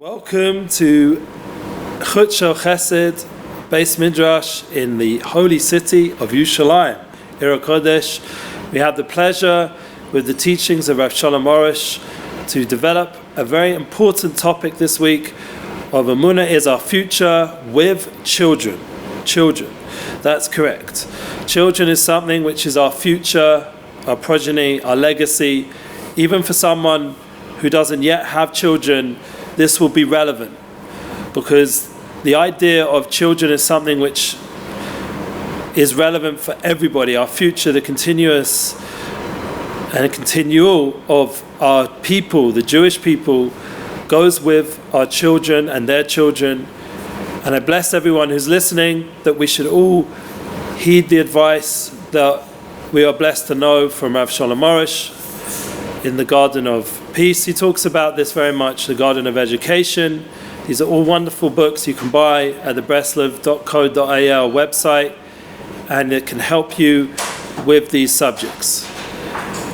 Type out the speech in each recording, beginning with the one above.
Welcome to Chut Shel Chesed Beis Midrash in the holy city of Yerushalayim, Ir HaKodesh. We have the pleasure with the teachings of Rav Shalom Arush to develop a very important topic this week of Emuna is our future with children. Children, that's correct. Children is something which is our future, our progeny, our legacy. Even for someone who doesn't yet have children, this will be relevant, because the idea of children is something which is relevant for everybody. Our future, the continuous and continual of our people, the Jewish people, goes with our children and their children. And I bless everyone who's listening that we should all heed the advice that we are blessed to know from Rav Shalom Arush in the Garden of Peace. He talks about this very much, the Garden of Education. These are all wonderful books you can buy at the Breslev.co.il website, and it can help you with these subjects.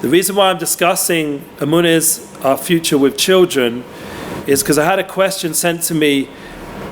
The reason why I'm discussing Emuna's our future with children is because I had a question sent to me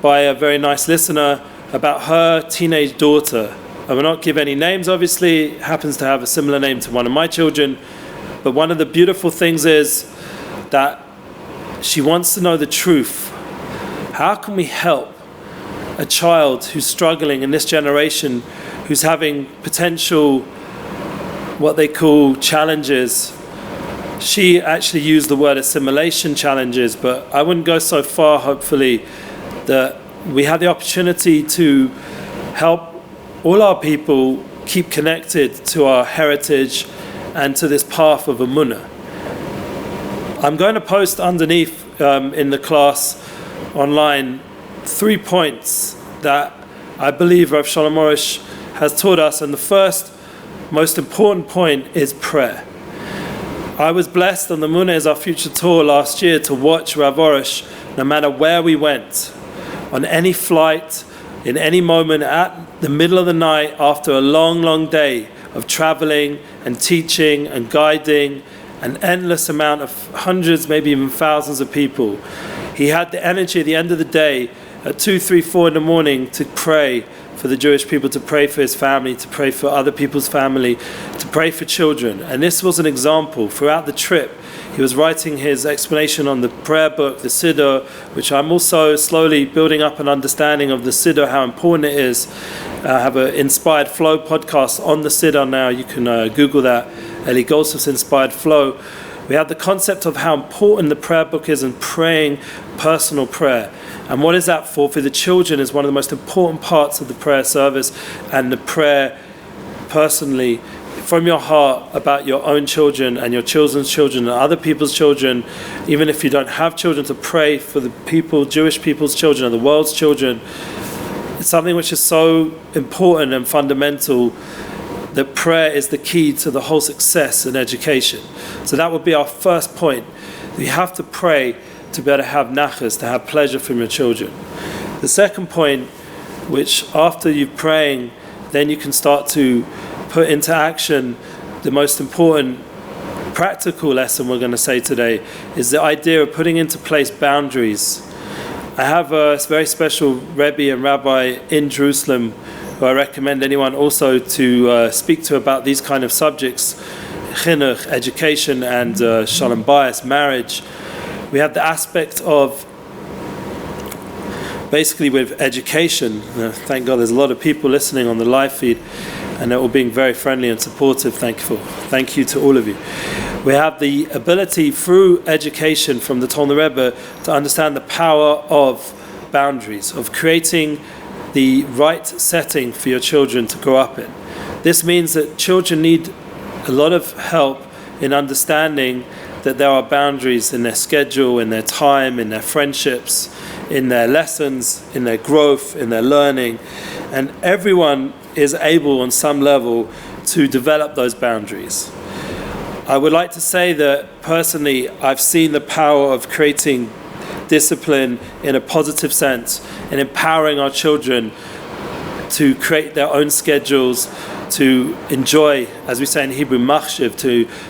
by a very nice listener about her teenage daughter. I will not give any names, obviously. It happens to have a similar name to one of my children. But one of the beautiful things is that she wants to know the truth. How can we help a child who's struggling in this generation, who's having potential, what they call challenges? She actually used the word assimilation challenges, but I wouldn't go so far, hopefully, that we have the opportunity to help all our people keep connected to our heritage and to this path of Emuna. I'm going to post underneath in the class online 3 points that I believe Rav Shalom Arush has taught us, and the first most important point is prayer. I was blessed on the Emuna is our future tour last year to watch Rav Arush, no matter where we went, on any flight, in any moment, at the middle of the night, after a long, long day of traveling and teaching and guiding an endless amount of hundreds, maybe even thousands of people. He had the energy at the end of the day at 2, 3, 4 in the morning to pray for the Jewish people, to pray for his family, to pray for other people's family, to pray for children. And this was an example. Throughout the trip, he was writing his explanation on the prayer book, the Siddur, which I'm also slowly building up an understanding of the Siddur, how important it is. I have an Inspired Flow podcast on the Siddur now. You can Google that, Eli Goldsmith's Inspired Flow. We have the concept of how important the prayer book is and praying personal prayer. And what is that for? For the children is one of the most important parts of the prayer service, and the prayer personally from your heart about your own children and your children's children and other people's children, even if you don't have children, to pray for the people, Jewish people's children and the world's children. It's something which is so important and fundamental that prayer is the key to the whole success in education. So that would be our first point. You have to pray to be able to have Nachus, to have pleasure from your children. The second point, which after you're praying, then you can start to put into action, the most important practical lesson we're going to say today is the idea of putting into place boundaries. I have a very special Rabbi and Rabbi in Jerusalem who I recommend anyone also to speak to about these kind of subjects, chinuch, education, and shalom bayis, marriage. We have the aspect of, basically with education, thank God there's a lot of people listening on the live feed, and they're all being very friendly and supportive. Thank you to all of you. We have the ability through education from the Talmud Rebbe to understand the power of boundaries, of creating the right setting for your children to grow up in. This means that children need a lot of help in understanding that there are boundaries in their schedule, in their time, in their friendships, in their lessons, in their growth, in their learning. And everyone is able on some level to develop those boundaries. I would like to say that personally I've seen the power of creating discipline in a positive sense and empowering our children to create their own schedules, to enjoy, as we say in Hebrew, machshiv,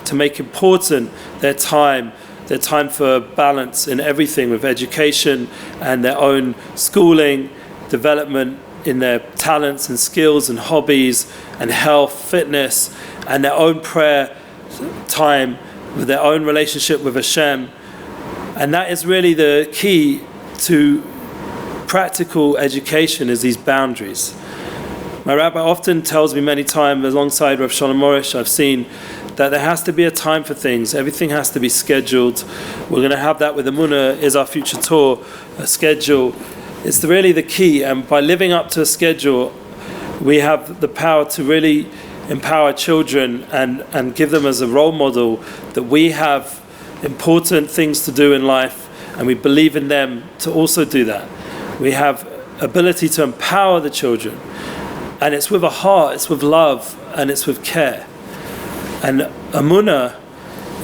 to make important their time, their time for balance in everything, with education and their own schooling, development in their talents and skills and hobbies and health, fitness, and their own prayer time, with their own relationship with Hashem. And that is really the key to practical education, is these boundaries. My rabbi often tells me many times, alongside Rav Shalom Arush, I've seen that there has to be a time for things. Everything has to be scheduled. We're going to have that with Emuna is our future tour, a schedule. It's really the key, and by living up to a schedule, we have the power to really empower children and give them as a role model that we have important things to do in life, and we believe in them to also do that. We have ability to empower the children, and it's with a heart, it's with love, and it's with care. And Emuna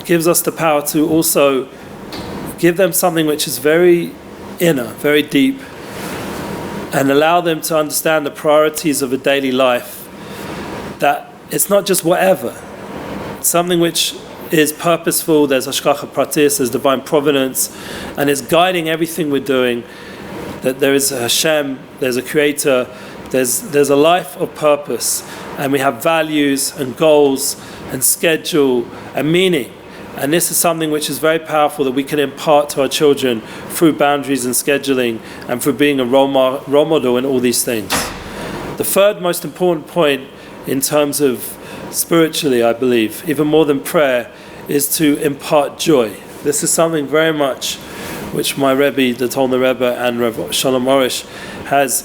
gives us the power to also give them something which is very inner, very deep, and allow them to understand the priorities of a daily life, that it's not just whatever. It's something which is purposeful. There's hashgacha pratis, there's divine providence, and it's guiding everything we're doing, that there is a Hashem, there's a creator, there's a life of purpose, and we have values and goals and schedule and meaning. And this is something which is very powerful, that we can impart to our children through boundaries and scheduling, and through being a role model in all these things. The third most important point in terms of spiritually, I believe, even more than prayer, is to impart joy. This is something very much which my Rabbi, the Tolner Rebbe, and Rav Shalom Arush has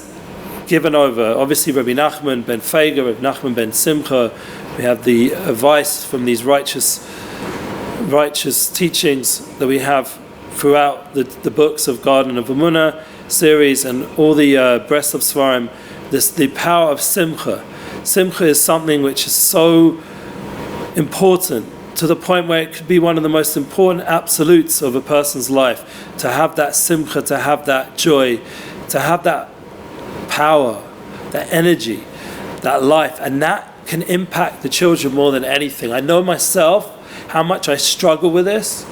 given over. Obviously, Rabbi Nachman ben Feiga, Rabbi Nachman ben Simcha. We have the advice from these righteous teachings that we have throughout the books of Garden of Emuna series and all the Breslev Svarim. The power of Simcha. Simcha is something which is so important, to the point where it could be one of the most important absolutes of a person's life, to have that Simcha, to have that joy, to have that power, that energy, that life, and that can impact the children more than anything. I know myself how much I struggle with this,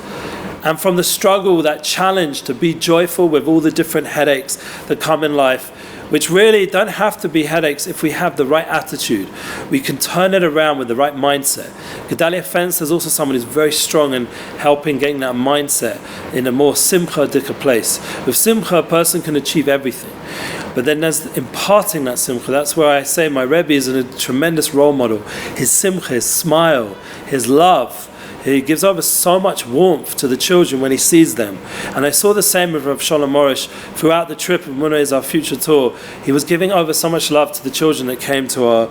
and from the struggle, that challenge to be joyful with all the different headaches that come in life, which really don't have to be headaches if we have the right attitude. We can turn it around with the right mindset. Gedalia Fence is also someone who's very strong in helping getting that mindset in a more simcha-dika place. With simcha, a person can achieve everything. But then there's imparting that simcha. That's where I say my Rebbe is a tremendous role model. His simcha, his smile, his love, he gives over so much warmth to the children when he sees them. And I saw the same with Rav Shalom Arush throughout the trip of Emuna is our future tour. He was giving over so much love to the children that came to our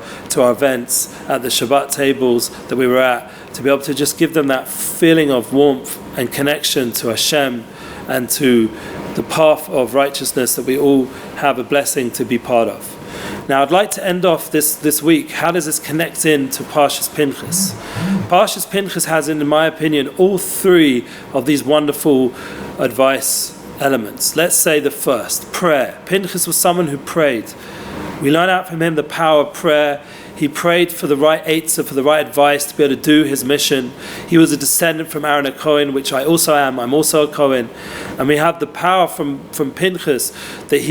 events at the Shabbat tables that we were at, to be able to just give them that feeling of warmth and connection to Hashem and to the path of righteousness that we all have a blessing to be part of. Now, I'd like to end off this week. How does this connect in to Parshas Pinchas? Parshas Pinchas has, in my opinion, all three of these wonderful advice elements. Let's say the first, prayer. Pinchas was someone who prayed. We learn out from him the power of prayer. He prayed for the right eitzah, for the right advice to be able to do his mission. He was a descendant from Aaron a Cohen, which I also am. I'm also a Cohen. And we have the power from Pinchas that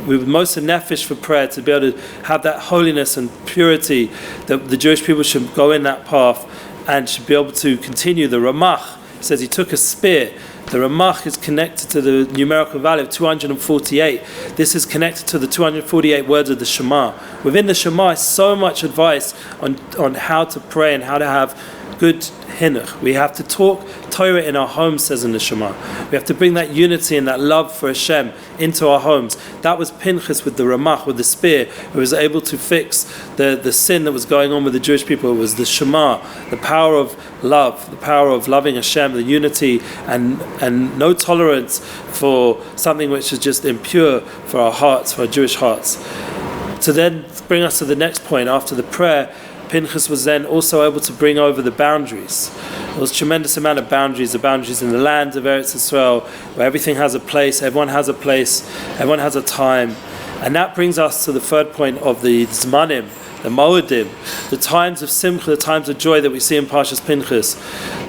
we were most nefesh for prayer, to be able to have that holiness and purity, that the Jewish people should go in that path and should be able to continue. The Ramach says he took a spear. The Ramach is connected to the numerical value of 248. This is connected to the 248 words of the Shema. Within the Shema is so much advice on how to pray and how to have good hinuch. We have to talk Torah in our homes, says in the Shema. We have to bring that unity and that love for Hashem into our homes. That was Pinchas with the Ramach, with the spear, who was able to fix the sin that was going on with the Jewish people. It was the Shema, the power of love, the power of loving Hashem, the unity, and no tolerance for something which is just impure for our hearts, for our Jewish hearts. To then bring us to the next point, after the prayer, Pinchas was then also able to bring over the boundaries. There was a tremendous amount of boundaries, the boundaries in the land of Eretz Yisrael, where everything has a place, everyone has a place, everyone has a time. And that brings us to the third point of the Zmanim, the Moedim, the times of Simcha, the times of joy that we see in Parshas Pinchas,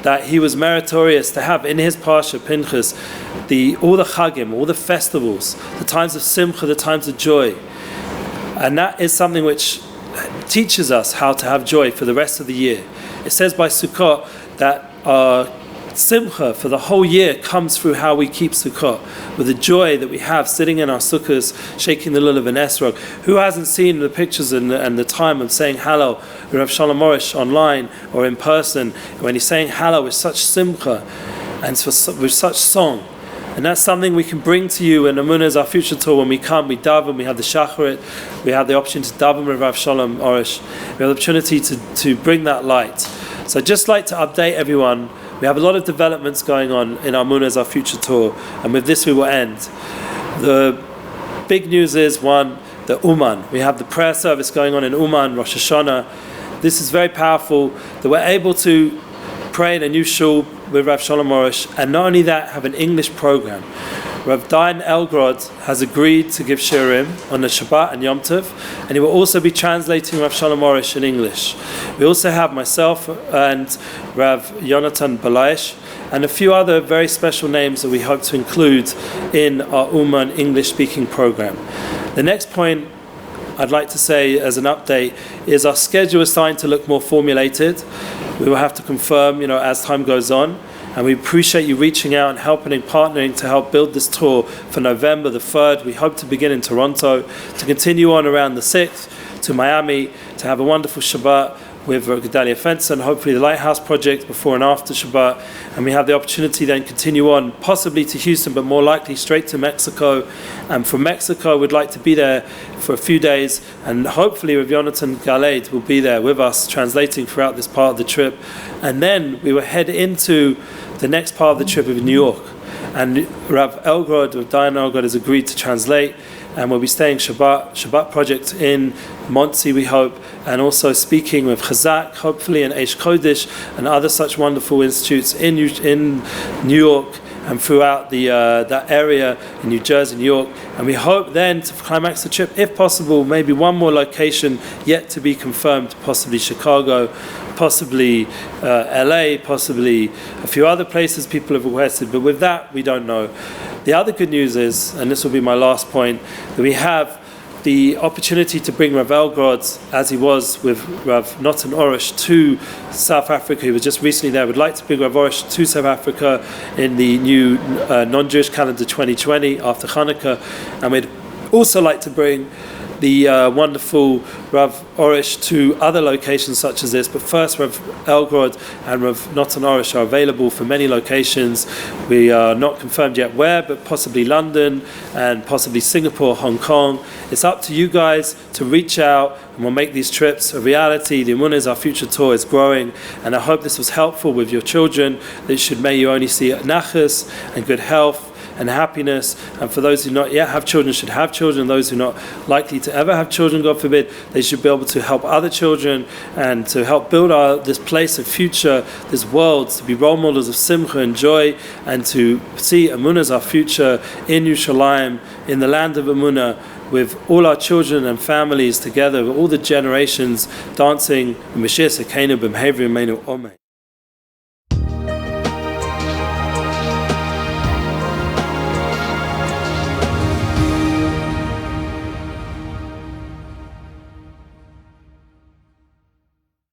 that he was meritorious to have in his Parsha Pinchas all the Chagim, all the festivals, the times of Simcha, the times of joy. And that is something which teaches us how to have joy for the rest of the year. It says by Sukkot that our Simcha for the whole year comes through how we keep Sukkot, with the joy that we have sitting in our sukkahs, shaking the lulav and esrog. Who hasn't seen the pictures and the time of saying Hallel, Rav Shalom Arush online or in person, when he's saying Hallel with such Simcha and with such song? And that's something we can bring to you in Emuna is our future tour. When we come, we daven, we have the shacharit, we have the option to daven with Rav Shalom Arush. We have the opportunity to bring that light. So I'd just like to update everyone. We have a lot of developments going on in Emuna as our future tour, and with this we will end. The big news is, one, the Uman. We have the prayer service going on in Uman, Rosh Hashanah. This is very powerful, that we're able to pray in a new shul with Rav Shalom Arush, and not only that, have an English program. Rav Dayan Elgrod has agreed to give shiurim on the Shabbat and Yom Tov, and he will also be translating Rav Shalom Arush in English. We also have myself and Rav Yonatan Balayesh, and a few other very special names that we hope to include in our Uman English-speaking program. The next point I'd like to say as an update is our schedule is starting to look more formulated. We will have to confirm, as time goes on. And we appreciate you reaching out and helping and partnering to help build this tour for November the 3rd. We hope to begin in Toronto, to continue on around the 6th to Miami, to have a wonderful Shabbat with Gedalia Fenton, hopefully the Lighthouse Project before and after Shabbat. And we have the opportunity then continue on, possibly to Houston, but more likely straight to Mexico. And from Mexico, we'd like to be there for a few days, and hopefully with Jonathan Galed will be there with us, translating throughout this part of the trip. And then we will head into the next part of the trip of New York. And Rav Elgrod, Rav Dayan Elgrod, has agreed to translate, and we'll be staying Shabbat Project in Monsey, we hope, and also speaking with Chazak, hopefully, and Eish Kodesh, and other such wonderful institutes in New York and throughout that area in New Jersey, New York. And we hope then to climax the trip, if possible, maybe one more location yet to be confirmed, possibly Chicago, possibly LA, possibly a few other places people have requested, but with that we don't know. The other good news is, and this will be my last point, that we have the opportunity to bring Rav Elgrod, as he was with Rav Natan Arush, to South Africa. He was just recently there. We'd like to bring Rav Arush to South Africa in the new non-Jewish calendar 2020 after Hanukkah, and we'd also like to bring the wonderful Rav Arush to other locations such as this. But first, Rav Elgrod and Rav Natan Arush are available for many locations. We are not confirmed yet where, but possibly London and possibly Singapore, Hong Kong. It's up to you guys to reach out, and we'll make these trips a reality. The Emuna is our future tour is growing, and I hope this was helpful with your children. May you only see Nachus and good health and happiness. And for those who not yet have children, should have children. Those who are not likely to ever have children, God forbid, they should be able to help other children and to help build this place of future, this world, to be role models of simcha and joy, and to see Emuna as our future in Yerushalayim, in the land of Emuna, with all our children and families together, with all the generations dancing Mashiach Sekenu B'Mehevri Meinu Omen.